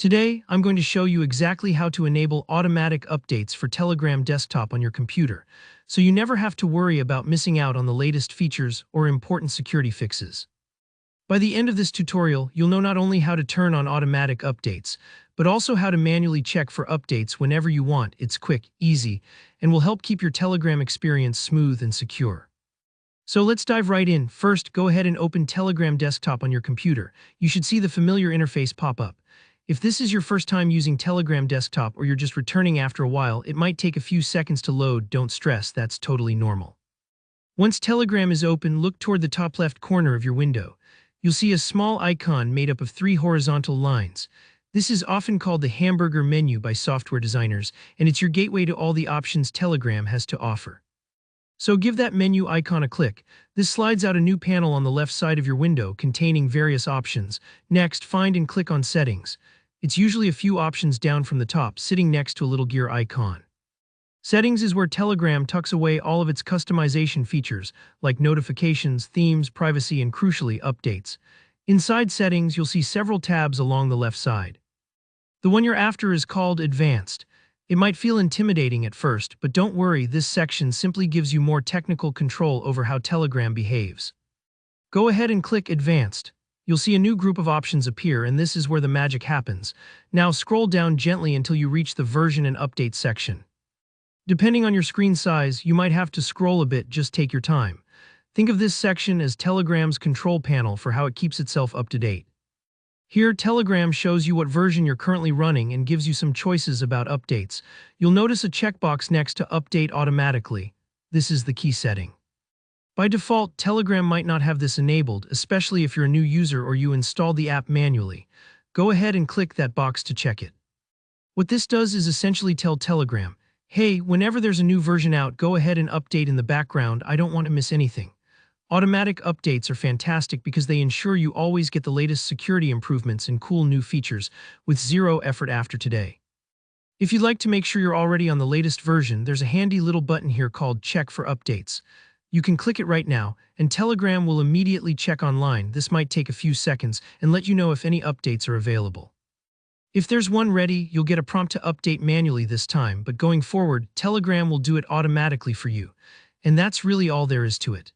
Today, I'm going to show you exactly how to enable automatic updates for Telegram desktop on your computer, so you never have to worry about missing out on the latest features or important security fixes. By the end of this tutorial, you'll know not only how to turn on automatic updates, but also how to manually check for updates whenever you want. It's quick, easy, and will help keep your Telegram experience smooth and secure. So let's dive right in. First, go ahead and open Telegram desktop on your computer. You should see the familiar interface pop up. If this is your first time using Telegram desktop or you're just returning after a while, it might take a few seconds to load. Don't stress, that's totally normal. Once Telegram is open, look toward the top left corner of your window. You'll see a small icon made up of 3 horizontal lines. This is often called the hamburger menu by software designers, and it's your gateway to all the options Telegram has to offer. So give that menu icon a click. This slides out a new panel on the left side of your window containing various options. Next, find and click on Settings. It's usually a few options down from the top, sitting next to a little gear icon. Settings is where Telegram tucks away all of its customization features, like notifications, themes, privacy, and crucially, updates. Inside Settings, you'll see several tabs along the left side. The one you're after is called Advanced. It might feel intimidating at first, but don't worry, this section simply gives you more technical control over how Telegram behaves. Go ahead and click Advanced. You'll see a new group of options appear, and this is where the magic happens. Now scroll down gently until you reach the Version and Update section. Depending on your screen size, you might have to scroll a bit. Just take your time. Think of this section as Telegram's control panel for how it keeps itself up to date. Here, Telegram shows you what version you're currently running and gives you some choices about updates. You'll notice a checkbox next to Update Automatically. This is the key setting. By default, Telegram might not have this enabled, especially if you're a new user or you installed the app manually. Go ahead and click that box to check it. What this does is essentially tell Telegram, hey, whenever there's a new version out, go ahead and update in the background. I don't want to miss anything. Automatic updates are fantastic because they ensure you always get the latest security improvements and cool new features with zero effort after today. If you'd like to make sure you're already on the latest version, there's a handy little button here called Check for Updates. You can click it right now, and Telegram will immediately check online. This might take a few seconds and let you know if any updates are available. If there's one ready, you'll get a prompt to update manually this time, but going forward, Telegram will do it automatically for you. And that's really all there is to it.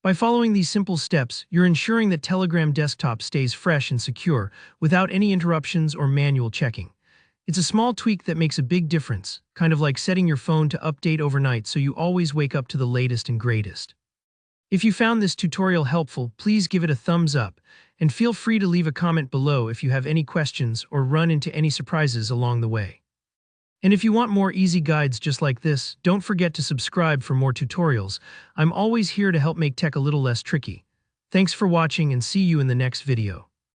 By following these simple steps, you're ensuring that Telegram desktop stays fresh and secure without any interruptions or manual checking. It's a small tweak that makes a big difference, kind of like setting your phone to update overnight so you always wake up to the latest and greatest. If you found this tutorial helpful, please give it a thumbs up, and feel free to leave a comment below if you have any questions or run into any surprises along the way. And if you want more easy guides just like this, don't forget to subscribe for more tutorials. I'm always here to help make tech a little less tricky. Thanks for watching and see you in the next video.